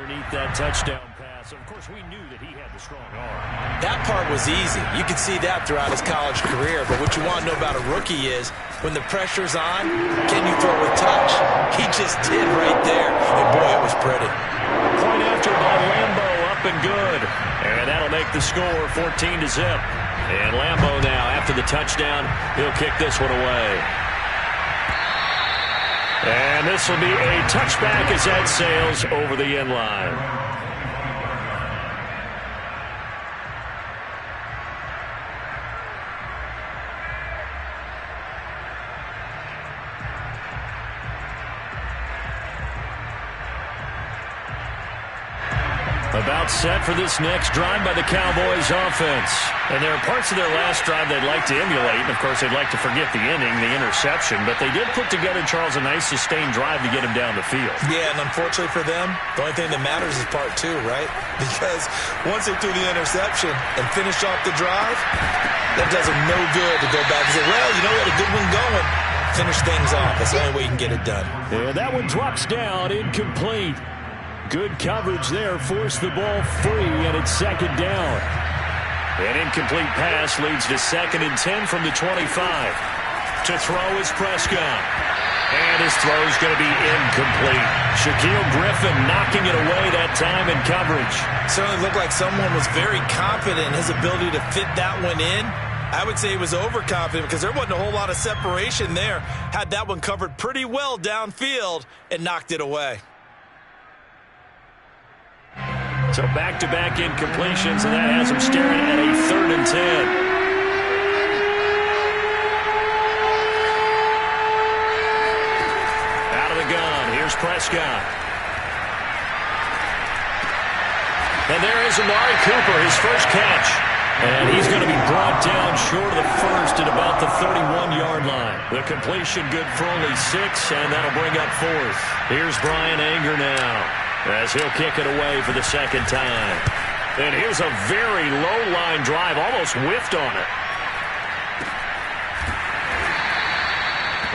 underneath that touchdown pass. Of course, we knew that he had the strong arm. That part was easy. You could see that throughout his college career. But what you want to know about a rookie is when the pressure's on, can you throw with touch? He just did right there. And, boy, it was pretty. Point after by Lambo, up and good. And that'll make the score 14-0. And Lambo now, after the touchdown, he'll kick this one away. And this will be a touchback as that sails over the end line. About set for this next drive by the Cowboys offense. And there are parts of their last drive they'd like to emulate. And, of course, they'd like to forget the inning, the interception. But they did put together, Charles, a nice sustained drive to get him down the field. Yeah, and unfortunately for them, the only thing that matters is part two, right? Because once they threw the interception and finished off the drive, that does them no good to go back and say, well, you know, we had a good one going. Finish things off. That's the only way you can get it done. And that one drops down, incomplete. Good coverage there, forced the ball free, and it's second down. An incomplete pass leads to 2nd and 10 from the 25. To throw is Prescott. And his throw is going to be incomplete. Shaquille Griffin knocking it away that time in coverage. Certainly looked like someone was very confident in his ability to fit that one in. I would say he was overconfident because there wasn't a whole lot of separation there. Had that one covered pretty well downfield and knocked it away. So back-to-back incompletions, and that has him staring at a 3rd and 10. Out of the gun, here's Prescott. And there is Amari Cooper, his first catch. And he's going to be brought down short of the first at about the 31-yard line. The completion good for only 6, and that'll bring up 4th. Here's Brian Anger now, as he'll kick it away for the 2nd time. And here's a very low-line drive, almost whiffed on it.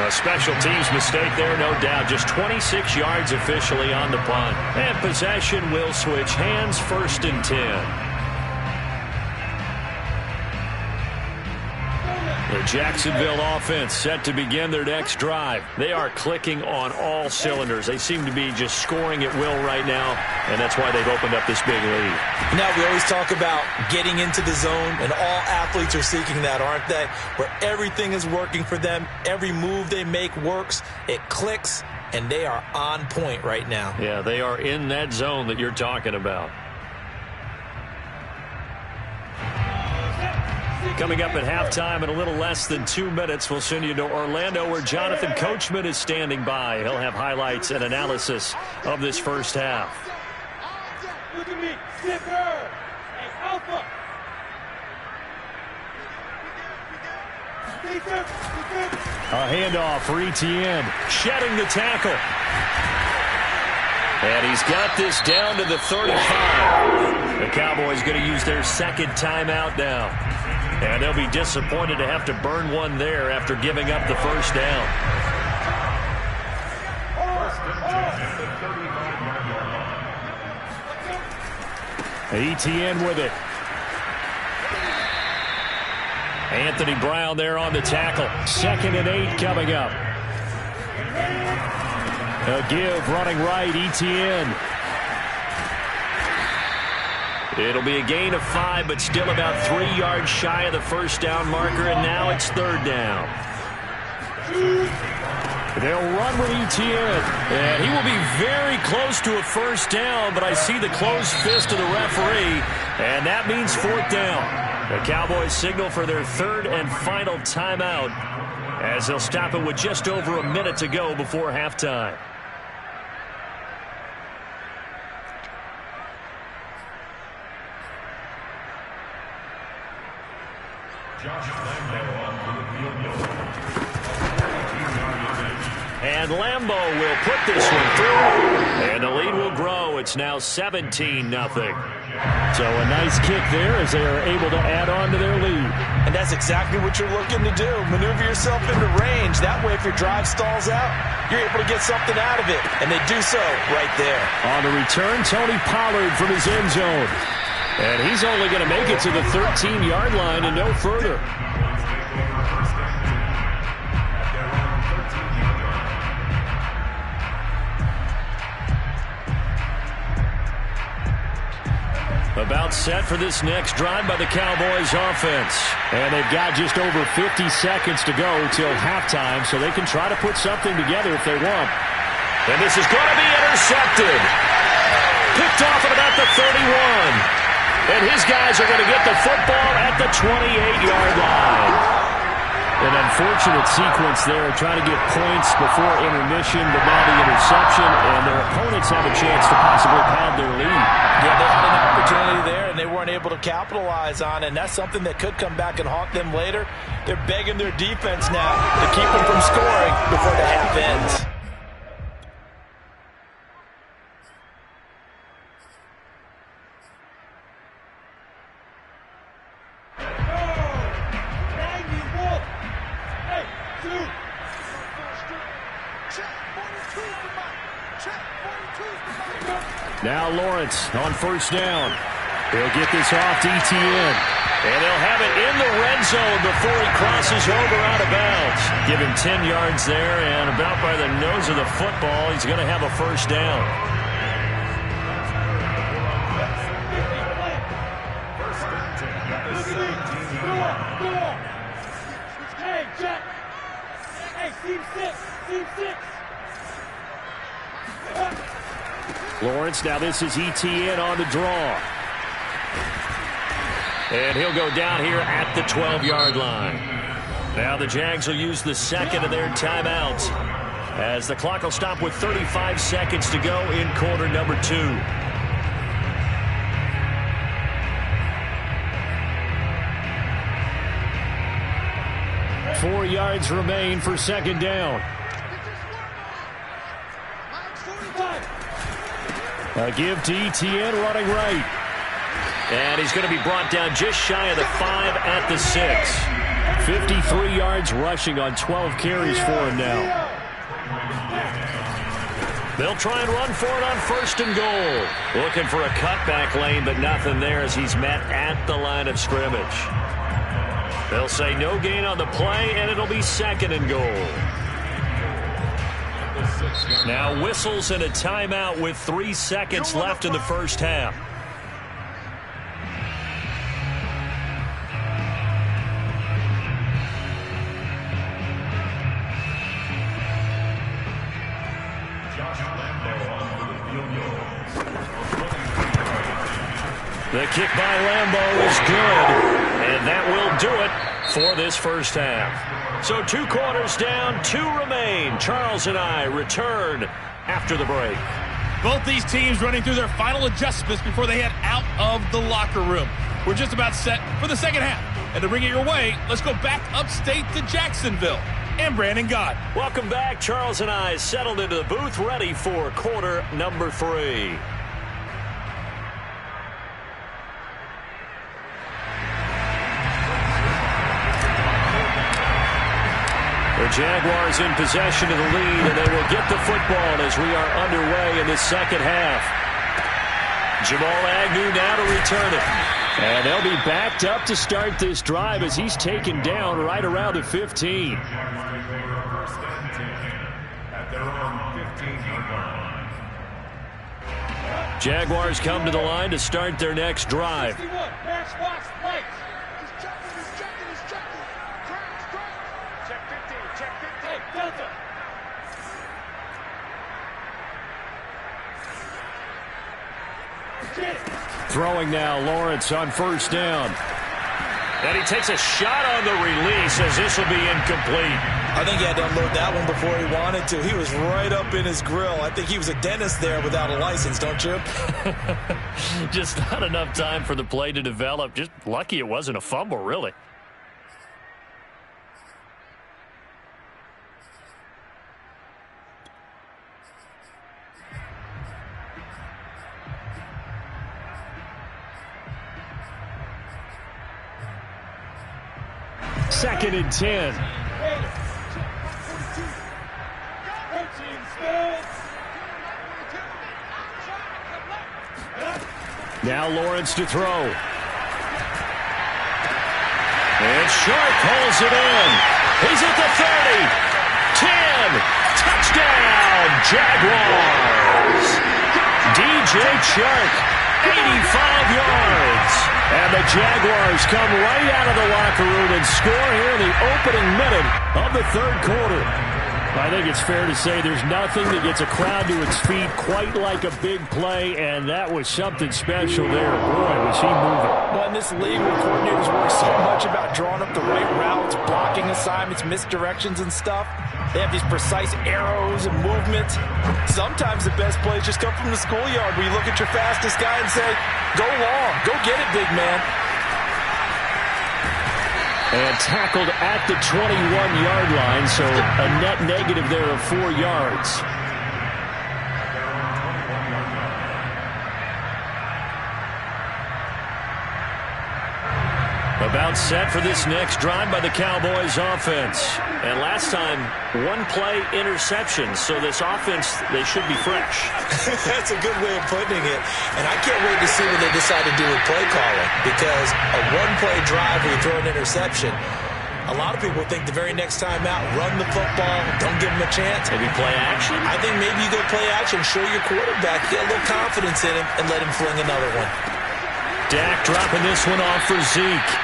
A special teams mistake there, no doubt. Just 26 yards officially on the punt. And possession will switch hands, 1st and 10. The Jacksonville offense set to begin their next drive. They are clicking on all cylinders. They seem to be just scoring at will right now, and that's why they've opened up this big lead. Now, we always talk about getting into the zone, and all athletes are seeking that, aren't they? Where everything is working for them. Every move they make works. It clicks, and they are on point right now. Yeah, they are in that zone that you're talking about. Coming up at halftime in a little less than 2 minutes, we'll send you to Orlando where Jonathan Coachman is standing by. He'll have highlights and analysis of this first half. Look at me, Zipper, hey, Alpha. A handoff for Etienne, shedding the tackle. And he's got this down to the 35. The Cowboys going to use their 2nd timeout now. And they'll be disappointed to have to burn one there after giving up the first down. Etienne with it. Anthony Brown there on the tackle. 2nd and 8 coming up. A give running right, Etienne. It'll be a gain of 5, but still about 3 yards shy of the first down marker, and now it's 3rd down. They'll run with Etienne, and he will be very close to a first down, but I see the closed fist of the referee, and that means 4th down. The Cowboys signal for their 3rd and final timeout, as they'll stop it with just over a minute to go before halftime. And Lambo will put this one through, and the lead will grow. It's It's now 17-0. So a nice kick there as they are able to add on to their lead. And that's exactly what you're looking to do. Maneuver yourself into range. That way, if your drive stalls out, you're able to get something out of it. And they do so right there. On the return, Tony Pollard from his end zone. And he's only going to make it to the 13-yard line and no further. About set for this next drive by the Cowboys offense. And they've got just over 50 seconds to go till halftime, so they can try to put something together if they want. And this is going to be intercepted. Picked off at about the 31. And his guys are going to get the football at the 28-yard line. An unfortunate sequence there, trying to get points before intermission, but now the interception, and their opponents have a chance to possibly pad their lead. Yeah, they had an opportunity there, and they weren't able to capitalize on it, and that's something that could come back and haunt them later. They're begging their defense now to keep them from scoring before the half ends. Now Lawrence on first down. He'll get this off to ETN. And they'll have it in the red zone before he crosses over out of bounds. Give him 10 yards there, and about by the nose of the football, he's going to have a first down. Hey, Jack. Hey, team six. Lawrence, now this is ETN on the draw. And he'll go down here at the 12-yard line. Now the Jags will use the second of their timeouts as the clock will stop with 35 seconds to go in quarter number 2. Four yards remain for second down. A give to ETN running right. And he's going to be brought down just shy of the 5 at the 6. 53 yards rushing on 12 carries for him now. They'll try and run for it on first and goal. Looking for a cutback lane, but nothing there as he's met at the line of scrimmage. They'll say no gain on the play, and it'll be second and goal. Now whistles and a timeout with 3 seconds left in the first half. The kick by Lambeau is good, and that will do it for this first half. So 2 quarters down, 2 remain. Charles and I return after the break. Both these teams running through their final adjustments before they head out of the locker room. We're just about set for the second half. And to bring it your way, let's go back upstate to Jacksonville. And Brandon Gott. Welcome back. Charles and I settled into the booth, ready for quarter number 3. The Jaguars in possession of the lead, and they will get the football as we are underway in the second half. Jamal Agnew now to return it. And they'll be backed up to start this drive as he's taken down right around the 15. Jaguars come to the line to start their next drive. Throwing now, Lawrence on first down. And he takes a shot on the release as this will be incomplete. I think he had to unload that one before he wanted to. He was right up in his grill. I think he was a dentist there without a license, don't you? Just not enough time for the play to develop. Just lucky it wasn't a fumble, really. 2nd and 10. Now Lawrence to throw. And Sharp pulls it in. He's at the 30. 10. Touchdown, Jaguars. DJ Chark, 85 yards. And the Jaguars come right out of the locker room and score here in the opening minute of the third quarter. I think it's fair to say there's nothing that gets a crowd to its feet quite like a big play, and that was something special there. Boy, was he moving. Well, in this league where coordinators work so much about drawing up the right routes, blocking assignments, misdirections and stuff, they have these precise arrows and movements. Sometimes the best plays just come from the schoolyard where you look at your fastest guy and say, go long, go get it, big man. And tackled at the 21-yard line, so a net negative there of 4 yards. About set for this next drive by the Cowboys offense. And last time, one play interception, so this offense, they should be fresh. That's a good way of putting it. And I can't wait to see what they decide to do with play calling, because a one-play drive where you throw an interception, a lot of people think the very next time out, run the football, don't give them a chance. Maybe play action? I think maybe you go play action, show your quarterback, get a little confidence in him, and let him fling another one. Dak dropping this one off for Zeke.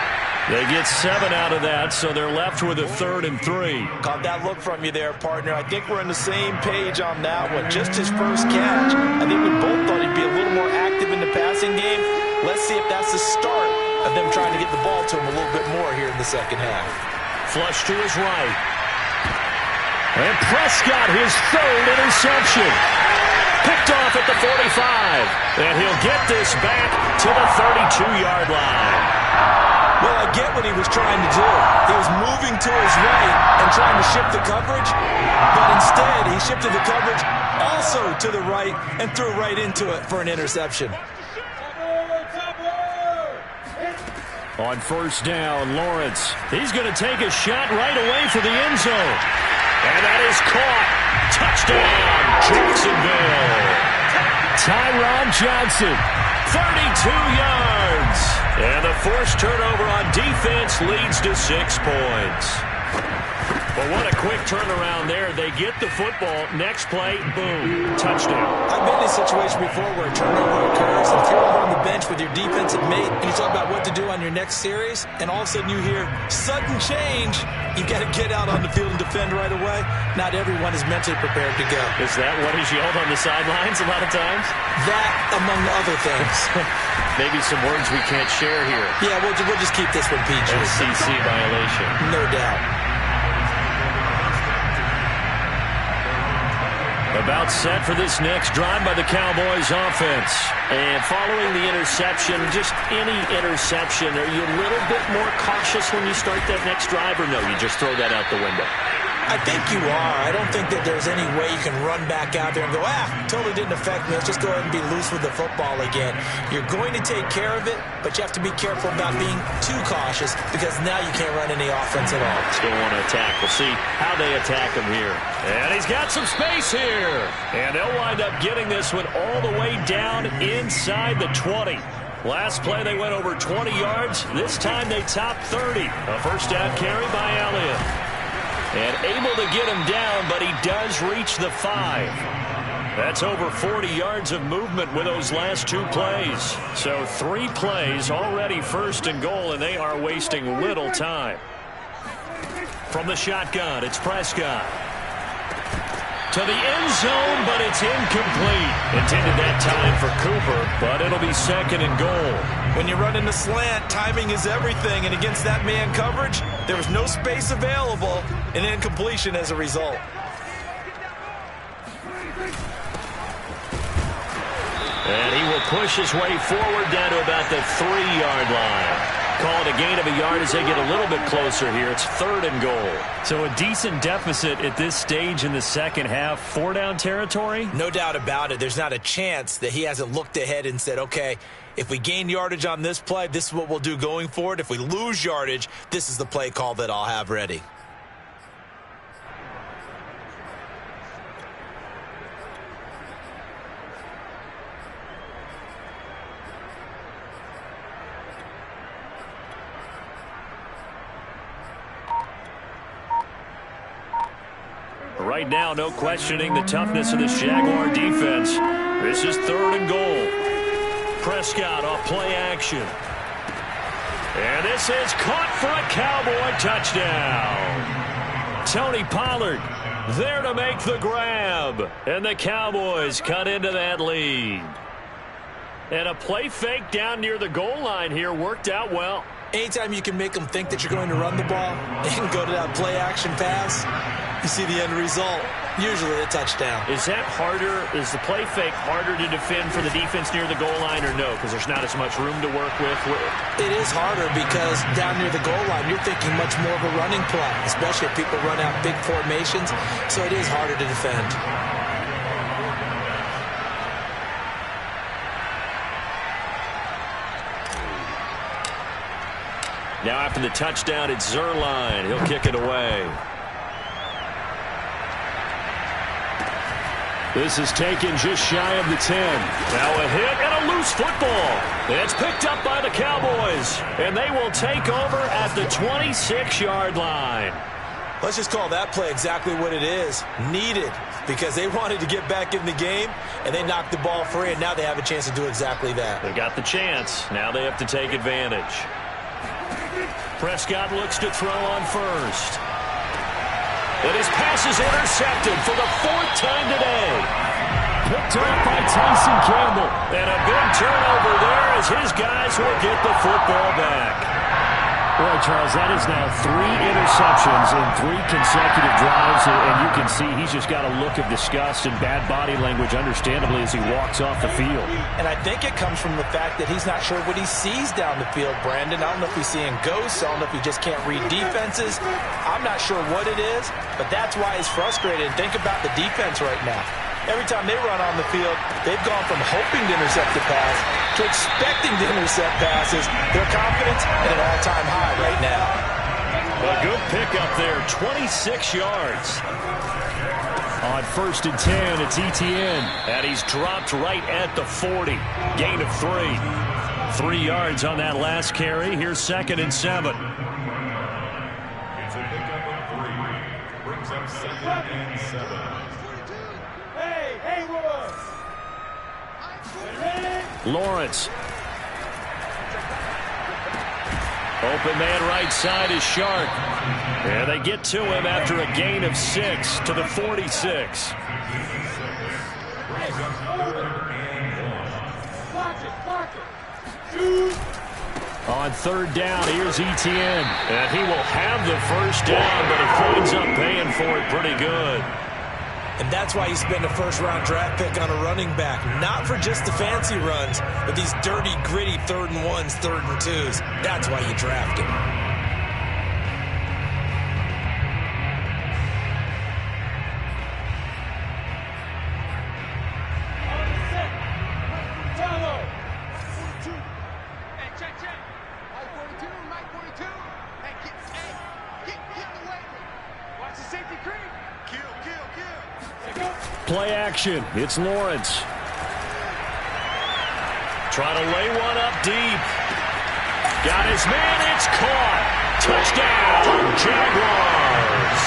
They get 7 out of that, so they're left with a 3rd and 3. Caught that look from you there, partner. I think we're on the same page on that one. Just his first catch. I think we both thought he'd be a little more active in the passing game. Let's see if that's the start of them trying to get the ball to him a little bit more here in the second half. Flush to his right. And Prescott, his 3rd interception. Picked off at the 45. And he'll get this back to the 32-yard line. Well, I get what he was trying to do. He was moving to his right and trying to shift the coverage, but instead he shifted the coverage also to the right and threw right into it for an interception. On first down, Lawrence. He's going to take a shot right away for the end zone. And that is caught. Touchdown, Jacksonville. Tyron Johnson, 32 yards. And the forced turnover on defense leads to 6 points. Well, what a quick turnaround there. They get the football. Next play, boom, touchdown. I've been in a situation before where a turnover occurs, and if you're over on the bench with your defensive mate, and you talk about what to do on your next series, and all of a sudden you hear sudden change, you've got to get out on the field and defend right away. Not everyone is mentally prepared to go. Is that what is yelled on the sidelines a lot of times? That, among other things. Maybe some words we can't share here. Yeah, we'll just keep this one PG. SEC violation. No doubt. About set for this next drive by the Cowboys offense. And following the interception, just any interception, are you a little bit more cautious when you start that next drive, or no, you just throw that out the window? I think you are. I don't think that there's any way you can run back out there and go, totally didn't affect me. Let's just go ahead and be loose with the football again. You're going to take care of it, but you have to be careful about being too cautious, because now you can't run any offense at all. Still want to attack. We'll see how they attack him here. And he's got some space here. And they'll wind up getting this one all the way down inside the 20. Last play, they went over 20 yards. This time they top 30. A first down carry by Elliott. And able to get him down, but he does reach the 5. That's over 40 yards of movement with those last 2 plays. So 3 plays already first and goal, and they are wasting little time. From the shotgun, it's Prescott. To the end zone, but it's incomplete. Intended that time for Cooper, but it'll be 2nd and goal. When you run in the slant, timing is everything, and against that man coverage, there was no space available, and incompletion as a result. And he will push his way forward down to about the 3-yard line. Call it a gain of a yard as they get a little bit closer here. It's 3rd and goal. So a decent deficit at this stage in the second half. 4-down territory? No doubt about it. There's not a chance that he hasn't looked ahead and said, okay, if we gain yardage on this play, this is what we'll do going forward. If we lose yardage, this is the play call that I'll have ready. Right now, no questioning the toughness of this Jaguar defense. This is 3rd and goal. Prescott off play action. And this is caught for a Cowboy touchdown. Tony Pollard there to make the grab. And the Cowboys cut into that lead. And a play fake down near the goal line here worked out well. Anytime you can make them think that you're going to run the ball and go to that play action pass, you see the end result, usually a touchdown. Is that harder? Is the play fake harder to defend for the defense near the goal line or no? Because there's not as much room to work with. It is harder because down near the goal line, you're thinking much more of a running play, especially if people run out big formations. So it is harder to defend. Now after the touchdown, it's Zerline. He'll kick it away. This is taken just shy of the 10. Now a hit and a loose football. It's picked up by the Cowboys. And they will take over at the 26-yard line. Let's just call that play exactly what it is. Needed. Because they wanted to get back in the game, and they knocked the ball free, and now they have a chance to do exactly that. They got the chance. Now they have to take advantage. Prescott looks to throw on first. And his pass is intercepted for the 4th time today. Picked up by Tyson Campbell. And a big turnover there as his guys will get the football back. Boy, Charles, that is now 3 interceptions in 3 consecutive drives, and you can see he's just got a look of disgust and bad body language, understandably, as he walks off the field. And I think it comes from the fact that he's not sure what he sees down the field, Brandon. I don't know if he's seeing ghosts. I don't know if he just can't read defenses. I'm not sure what it is, but that's why he's frustrated. And think about the defense right now. Every time they run on the field, they've gone from hoping to intercept the pass to expecting to intercept passes. Their confidence at an all-time high right now. A good pickup there, 26 yards. On 1st and 10, it's Etienne. And he's dropped right at the 40. Gain of 3. 3 yards on that last carry. Here's 2nd and 7. It's a pickup of 3. Brings up 2nd and 7. Lawrence. Open man right side is Shark. And they get to him after a gain of 6 to the 46. On 3rd down, here's Etienne. And he will have the 1st down, but he winds up paying for it pretty good. And that's why you spend a 1st-round draft pick on a running back. Not for just the fancy runs, but these dirty, gritty 3rd and 1s, 3rd and 2s. That's why you draft him. Play action. It's Lawrence. Trying to lay one up deep. Got his man. It's caught. Touchdown, Jaguars.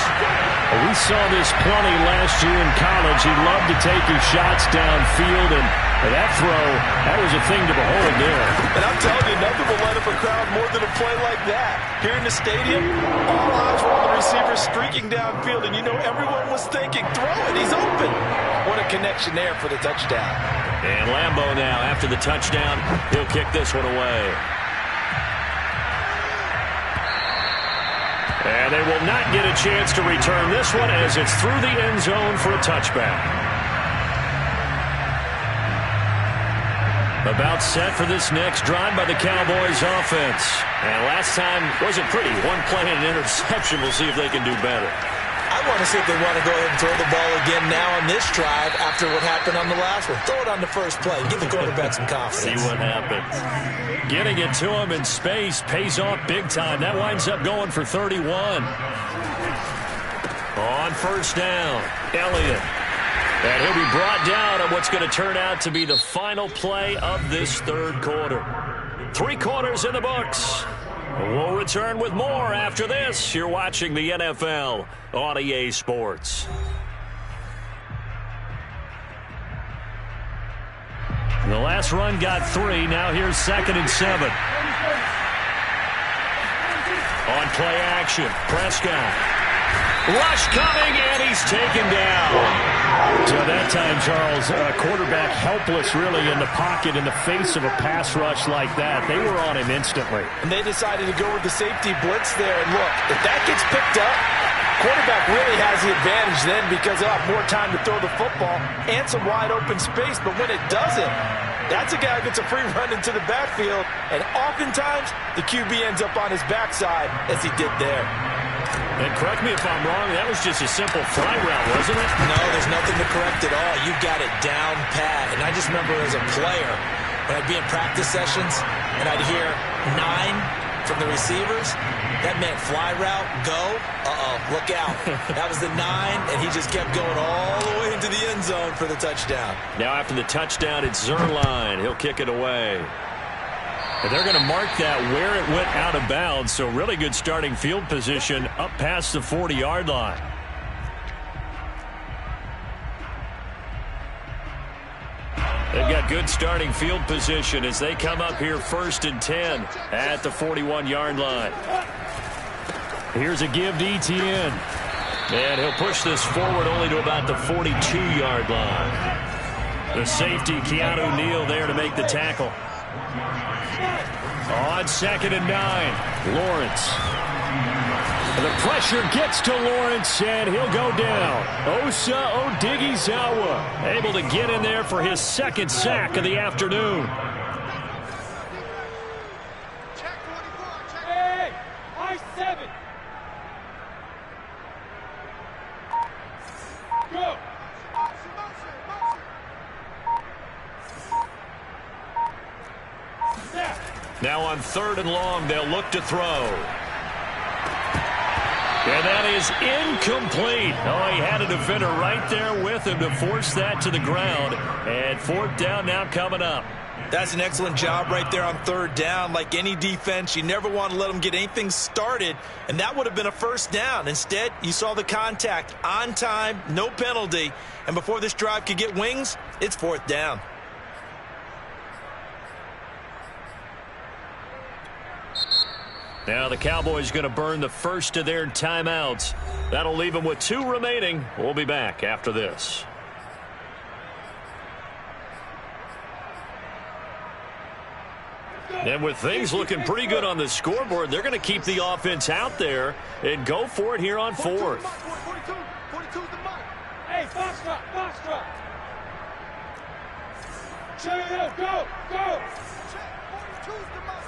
We saw this plenty last year in college. He loved to take his shots downfield, and that throw, that was a thing to behold there. And I'm telling you, nothing will light up a crowd more than a play like that. Here in the stadium, all eyes were on the receiver streaking downfield, and you know everyone was thinking, throw it, he's open. What a connection there for the touchdown. And Lambeau now, after the touchdown, he'll kick this one away. And they will not get a chance to return this one as it's through the end zone for a touchback. About set for this next drive by the Cowboys offense. And last time wasn't pretty. One play and an interception. We'll see if they can do better. I want to see if they want to go ahead and throw the ball again now on this drive after what happened on the last one. Throw it on the first play. Give the quarterback some confidence. See what happens. Getting it to him in space pays off big time. That winds up going for 31. On first down, Elliott. And he'll be brought down on what's going to turn out to be the final play of this third quarter. 3 quarters in the books. We'll return with more after this. You're watching the NFL on EA Sports. The last run got 3. Now here's 2nd and 7. On play action, Prescott. Rush coming, and he's taken down. So that time, Charles, quarterback helpless really in the pocket in the face of a pass rush like that. They were on him instantly. And they decided to go with the safety blitz there. And look, if that gets picked up, quarterback really has the advantage then because they'll have more time to throw the football and some wide open space. But when it doesn't, that's a guy who gets a free run into the backfield. And oftentimes, the QB ends up on his backside as he did there. And correct me if I'm wrong, that was just a simple fly route, wasn't it? No, there's nothing to correct at all. You got it down pat. And I just remember as a player, when I'd be in practice sessions and I'd hear 9 from the receivers, that meant fly route, go, look out. That was the 9, and he just kept going all the way into the end zone for the touchdown. Now after the touchdown, it's Zerline. He'll kick it away. And they're going to mark that where it went out of bounds, so really good starting field position up past the 40-yard line. They've got good starting field position as they come up here 1st and 10 at the 41-yard line. Here's a give to Etienne. And he'll push this forward only to about the 42-yard line. The safety, Keanu Neal, there to make the tackle. On 2nd and 9, Lawrence. The pressure gets to Lawrence, and he'll go down. Osa Odighizuwa able to get in there for his 2nd sack of the afternoon. Hey, I-7. Go. Now on 3rd and long, they'll look to throw. And that is incomplete. Oh, he had a defender right there with him to force that to the ground. And 4th down now coming up. That's an excellent job right there on 3rd down. Like any defense, you never want to let them get anything started, and that would have been a 1st down. Instead, you saw the contact on time, no penalty, and before this drive could get wings, it's 4th down. Now the Cowboys going to burn the first of their timeouts. That'll leave them with 2 remaining. We'll be back after this. And with things looking pretty good on the scoreboard, they're going to keep the offense out there and go for it here on 4th. 42's the mark. Hey, box drop. Go. 42's the mark.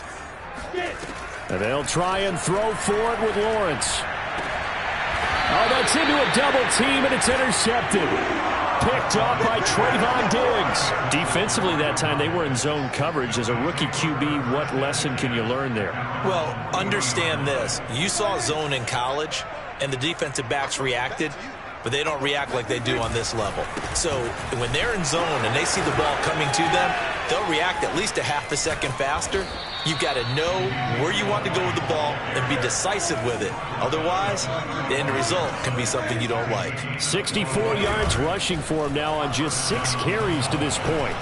Spin. And they'll try and throw for it with Lawrence. Oh, that's into a double team, and it's intercepted. Picked off by Trayvon Diggs. Defensively that time, they were in zone coverage. As a rookie QB, what lesson can you learn there? Well, understand this. You saw zone in college, and the defensive backs reacted, but they don't react like they do on this level. So when they're in zone and they see the ball coming to them, they'll react at least a half a second faster. You've got to know where you want to go with the ball and be decisive with it. Otherwise, the end result can be something you don't like. 64 yards rushing for him now on just 6 carries to this point.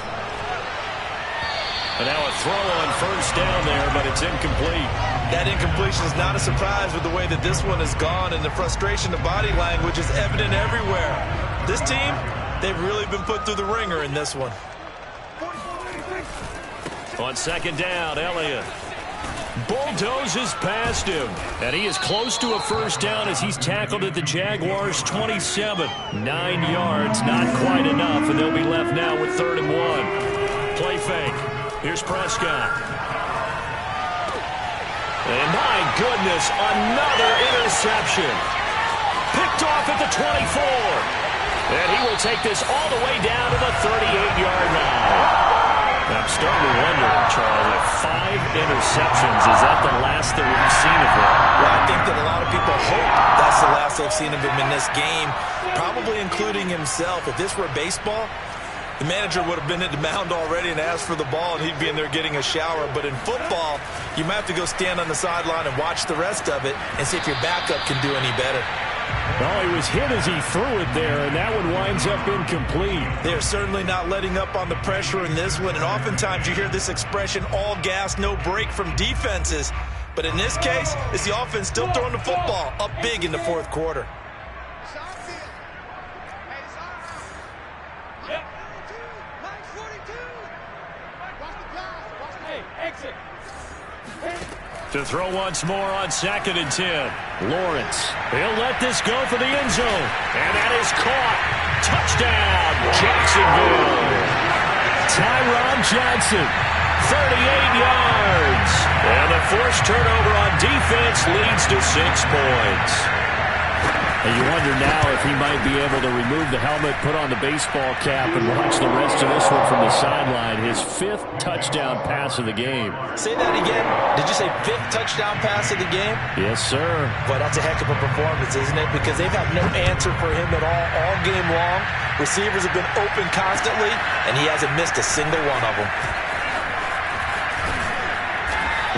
And now a throw on 1st down there, but it's incomplete. That incompletion is not a surprise with the way that this one has gone, and the frustration of body language is evident everywhere. This team, they've really been put through the ringer in this one. On 2nd down, Elliott bulldozes past him, and he is close to a 1st down as he's tackled at the Jaguars' 27. 9 yards, not quite enough, and they'll be left now with 3rd and 1. Play fake. Here's Prescott. And my goodness, another interception. Picked off at the 24. And he will take this all the way down to the 38-yard line. I'm starting to wonder, Charles, if 5 interceptions, is that the last that we've seen of him? Well, I think that a lot of people hope that's the last they've seen of him in this game, probably including himself. If this were baseball, the manager would have been at the mound already and asked for the ball, and he'd be in there getting a shower. But in football, you might have to go stand on the sideline and watch the rest of it and see if your backup can do any better. Oh, he was hit as he threw it there, and that one winds up incomplete. They're certainly not letting up on the pressure in this one, and oftentimes you hear this expression, all gas, no break from defenses. But in this case, it's the offense still throwing the football up big in the fourth quarter. To throw once more on 2nd and 10. Lawrence. He'll let this go for the end zone. And that is caught. Touchdown, Jacksonville. Tyron Johnson, 38 yards. And the forced turnover on defense leads to 6 points. And you wonder now if he might be able to remove the helmet, put on the baseball cap, and watch the rest of this one from the sideline. His 5th touchdown pass of the game. Say that again. Did you say 5th touchdown pass of the game? Yes, sir. Boy, that's a heck of a performance, isn't it? Because they've had no answer for him at all game long. Receivers have been open constantly, and he hasn't missed a single one of them.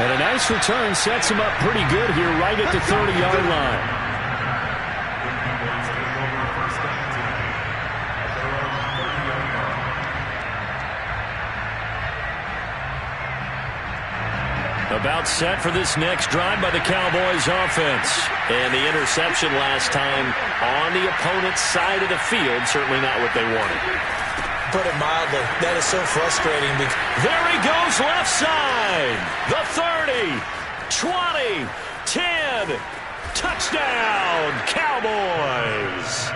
And a nice return sets him up pretty good here right at the 30-yard line. About set for this next drive by the Cowboys offense. And the interception last time on the opponent's side of the field, certainly not what they wanted. Put it mildly, that is so frustrating. There he goes left side. The 30, 20, 10. Touchdown, Cowboys.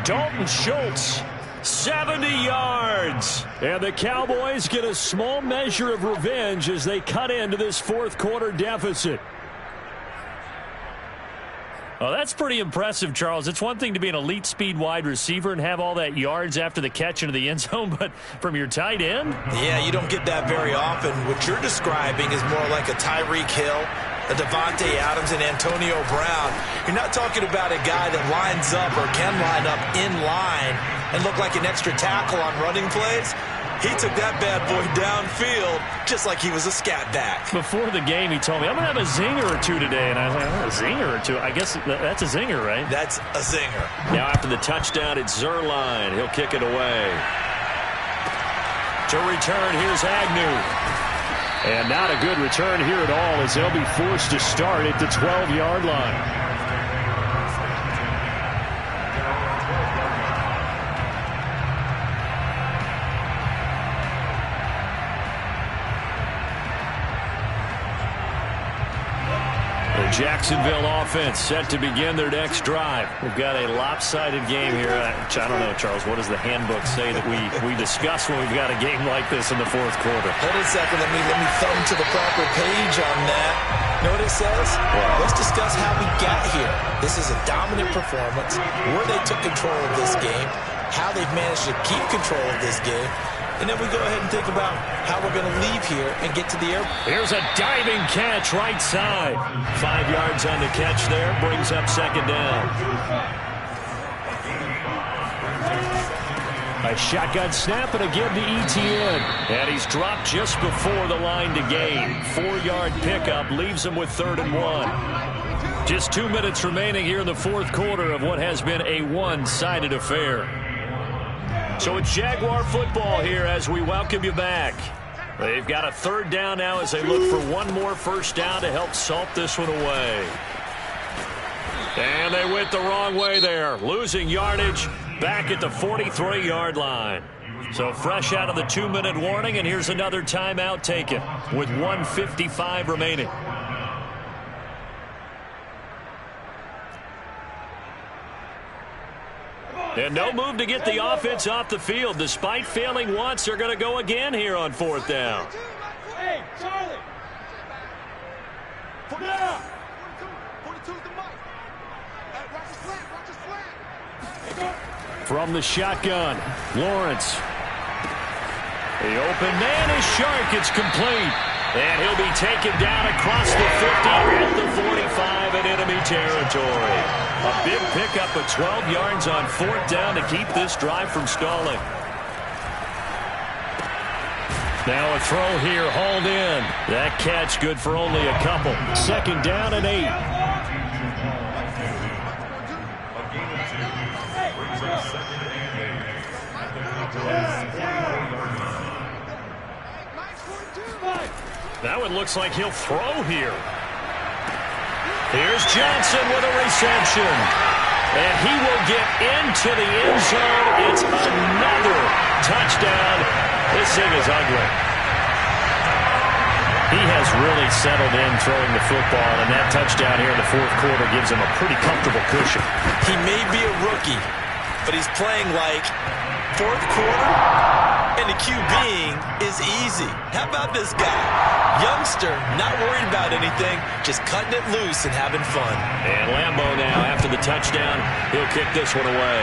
Dalton Schultz, 70 yards. And the Cowboys get a small measure of revenge as they cut into this fourth quarter deficit. Oh, that's pretty impressive, Charles. It's one thing to be an elite speed wide receiver and have all that yards after the catch into the end zone, but from your tight end? Yeah, you don't get that very often. What you're describing is more like a Tyreek Hill, a Devontae Adams, and Antonio Brown. You're not talking about a guy that lines up or can line up in line and look like an extra tackle on running plays. He took that bad boy downfield just like he was a scat back. Before the game, he told me, I'm going to have a zinger or two today. And I was like, oh, a zinger or two? I guess that's a zinger, right? That's a zinger. Now after the touchdown, it's Zerline. He'll kick it away. To return, here's Agnew. And not a good return here at all as they'll be forced to start at the 12-yard line. Jacksonville offense set to begin their next drive. We've got a lopsided game here. I don't know, Charles, what does the handbook say that we discuss when we've got a game like this in the fourth quarter? Hold on a second. Let me thumb to the proper page on that. You know what it says? Well, let's discuss how we got here. This is a dominant performance, where they took control of this game, how they've managed to keep control of this game, and then we go ahead and think about how we're going to leave here and get to the airport. Here's a diving catch right side. 5 yards on the catch there. Brings up second down. A shotgun snap and again to ETN. And he's dropped just before the line to gain. 4-yard pickup leaves him with 3rd and 1. Just 2 minutes remaining here in the fourth quarter of what has been a one-sided affair. So it's Jaguar football here as we welcome you back. They've got a 3rd down now as they look for one more first down to help salt this one away. And they went the wrong way there, losing yardage back at the 43-yard line. So fresh out of the 2-minute warning, and here's another timeout taken with 1:55 remaining. And no move to get the offense off the field. Despite failing once, they're going to go again here on 4th down. Hey, Charlie. Now. 42's the mic. Hey, watch the slant, watch the slant. From the shotgun, Lawrence. The open man is Shark. It's complete. And he'll be taken down across the 50 at the 45 in enemy territory. A big pickup of 12 yards on 4th down to keep this drive from stalling. Now a throw here, hauled in. That catch good for only a couple. 2nd down and 8. That one looks like he'll throw here. Here's Johnson with a reception. And he will get into the end zone. It's another touchdown. This thing is ugly. He has really settled in throwing the football, and that touchdown here in the 4th quarter gives him a pretty comfortable cushion. He may be a rookie, but he's playing like 4th quarter, and the QBing is easy. How about this guy? Youngster, not worried about anything, just cutting it loose and having fun. And Lambeau now, after the touchdown, he'll kick this one away.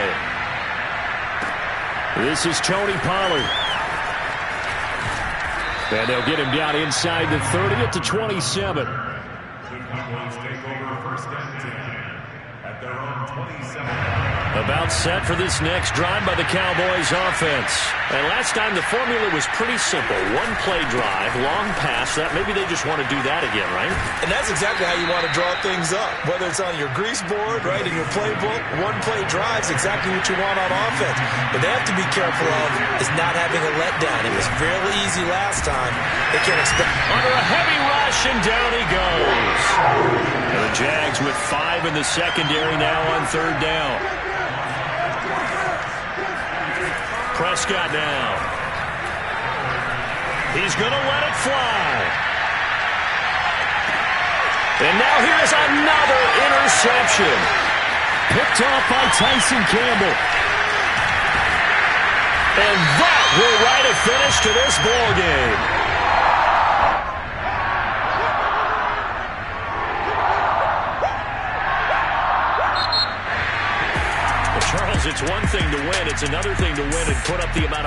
This is Tony Pollard. And they'll get him down inside the 30 at the 27. About set for this next drive by the Cowboys offense. And last time the formula was pretty simple. One play drive, long pass. That maybe they just want to do that again, right? And that's exactly how you want to draw things up. Whether it's on your grease board, right, in your playbook, one play drive is exactly what you want on offense. But they have to be careful of is not having a letdown. It was fairly easy last time. They can't expect. Under a heavy rush, and down he goes. And the Jags with 5 in the secondary now on 3rd down. Prescott now. He's going to let it fly. And now here's another interception. Picked off by Tyson Campbell. And that will write a finish to this ball game. Charles, it's one thing to win. It's another thing to win and put up the amount of